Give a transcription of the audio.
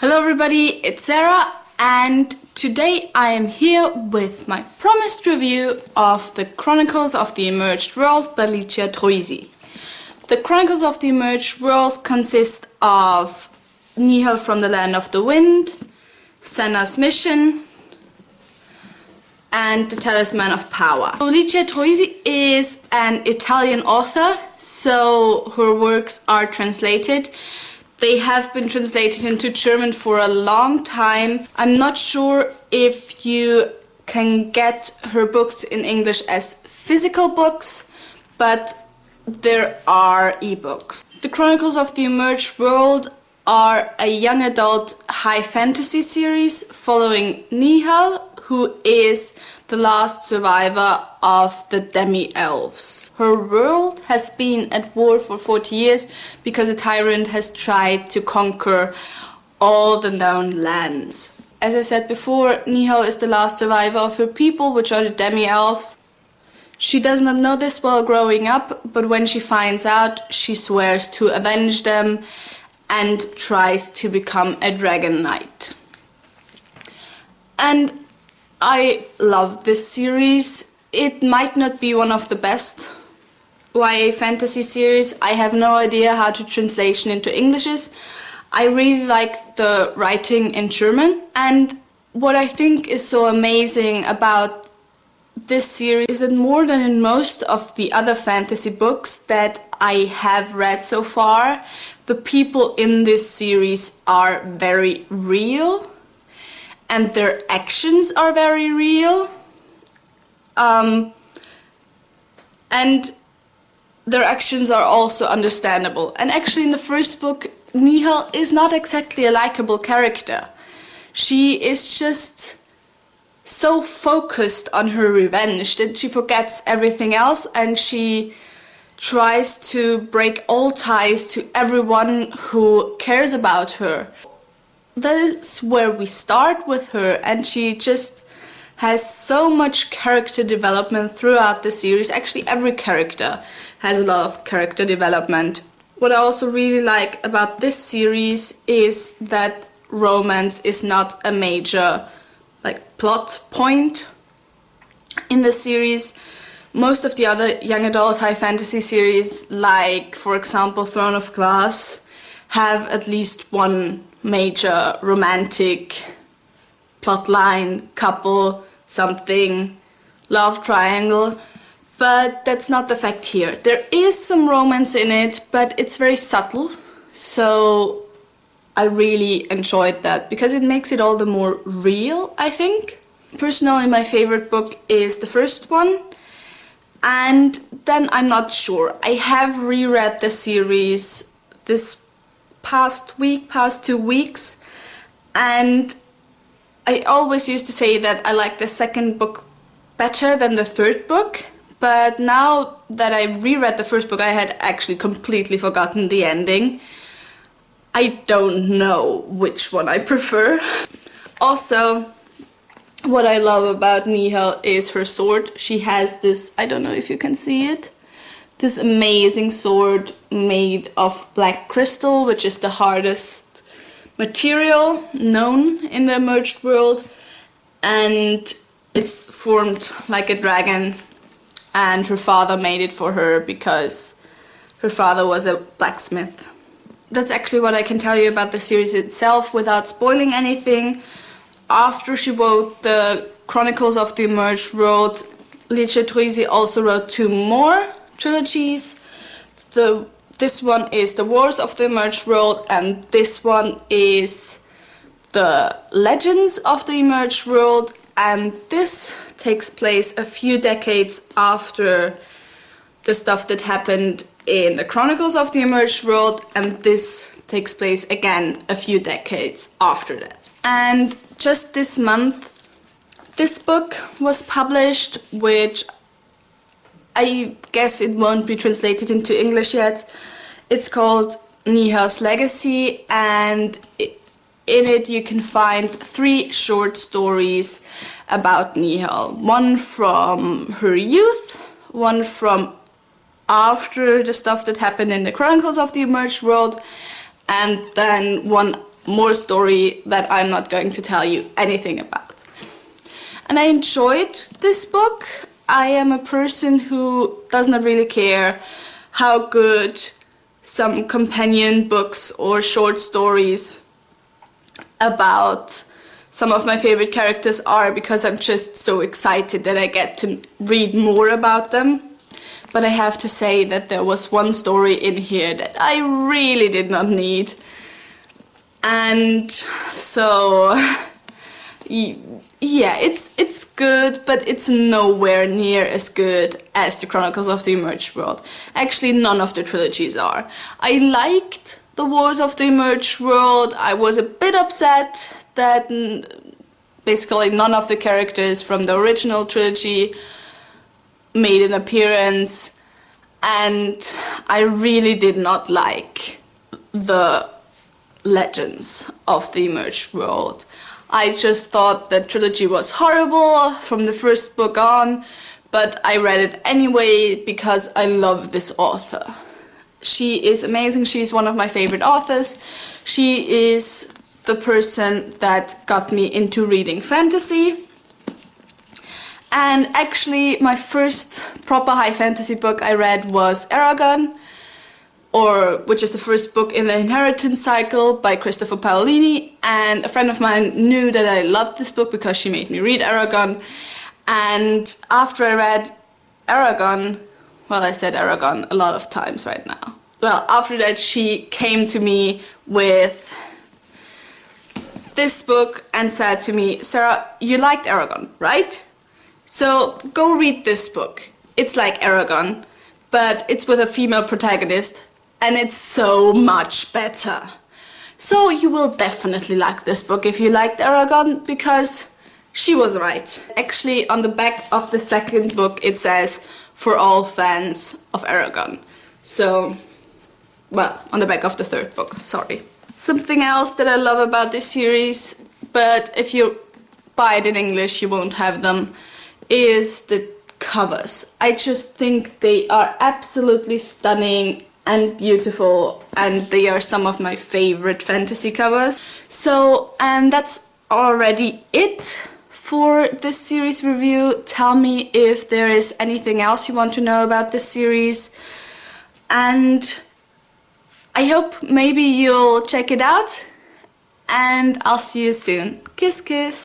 Hello everybody, it's Sarah, and today I am here with my promised review of the Chronicles of the Emerged World by Licia Troisi. The Chronicles of the Emerged World consist of Nihal from the Land of the Wind, Senna's Mission, and The Talisman of Power. So Licia Troisi is an Italian author, so her works are translated. They have been translated into German for a long time. I'm not sure if you can get her books in English as physical books, but there are ebooks. The Chronicles of the Emerged World are a young adult high fantasy series following Nihal, who is the last survivor of the demi-elves. Her world has been at war for 40 years because a tyrant has tried to conquer all the known lands. As I said before, Nihal is the last survivor of her people, which are the demi-elves. She does not know this while growing up, but when she finds out, she swears to avenge them and tries to become a dragon knight. And I love this series. It might not be one of the best YA fantasy series. I have no idea how to translation into English is. I really like the writing in German, and what I think is so amazing about this series is that more than in most of the other fantasy books that I have read so far, the people in this series are very real. And their actions are very real, and their actions are also understandable. And actually in the first book, Nihal is not exactly a likable character. She is just so focused on her revenge that she forgets everything else, and she tries to break all ties to everyone who cares about her. That is where we start with her, and she just has so much character development throughout the series. Actually, every character has a lot of character development. What I also really like about this series is that romance is not a major plot point in the series. Most of the other young adult high fantasy series, like for example Throne of Glass, have at least one major romantic plotline, couple, something, love triangle, but that's not the fact here. There is some romance in it, but it's very subtle, so I really enjoyed that because it makes it all the more real, I think. Personally, my favorite book is the first one, and then I'm not sure. I have reread the series this past 2 weeks, and I always used to say that I like the second book better than the third book, but now that I reread the first book, I had actually completely forgotten the ending. I don't know which one I prefer. Also, what I love about Nihal is her sword. She has this, I don't know if you can see it, this amazing sword made of black crystal, which is the hardest material known in the emerged world, and it's formed like a dragon, and her father made it for her because her father was a blacksmith. That's actually what I can tell you about the series itself without spoiling anything. After she wrote the Chronicles of the Emerged World, Licia Troisi also wrote 2 more trilogies. This one is The Wars of the Emerged World, and this one is The Legends of the Emerged World, and this takes place a few decades after the stuff that happened in the Chronicles of the Emerged World, and this takes place again a few decades after that. And just this month, this book was published, which I guess it won't be translated into English yet. It's called Nihal's Legacy, and in it you can find 3 short stories about Nihal. One from her youth, one from after the stuff that happened in the Chronicles of the Emerged World, and then one more story that I'm not going to tell you anything about. And I enjoyed this book. I am a person who does not really care how good some companion books or short stories about some of my favorite characters are, because I'm just so excited that I get to read more about them. But I have to say that there was one story in here that I really did not need. And so, yeah, it's good, but it's nowhere near as good as the Chronicles of the Emerged World. Actually, none of the trilogies are. I liked the Wars of the Emerged World. I was a bit upset that basically none of the characters from the original trilogy made an appearance, and I really did not like the Legends of the Emerged World. I just thought the trilogy was horrible from the first book on, but I read it anyway because I love this author. She is amazing. She's one of my favorite authors. She is the person that got me into reading fantasy. And actually, my first proper high fantasy book I read was Aragon, which is the first book in the Inheritance Cycle by Christopher Paolini. And a friend of mine knew that I loved this book because she made me read Aragon. And after I read Aragon, well, I said Aragon a lot of times right now. Well, after that, she came to me with this book and said to me, "Sarah, you liked Aragon, right? So go read this book. It's like Aragon, but it's with a female protagonist, and it's so much better. So you will definitely like this book if you liked Aragon," because she was right. Actually, on the back of the second book it says, "For all fans of Aragon." So, well, on the back of the third book, sorry. Something else that I love about this series, but if you buy it in English you won't have them, is the covers. I just think they are absolutely stunning and beautiful, and they are some of my favorite fantasy covers. So, and that's already it for this series review. Tell me if there is anything else you want to know about this series, and I hope maybe you'll check it out, and I'll see you soon. Kiss kiss!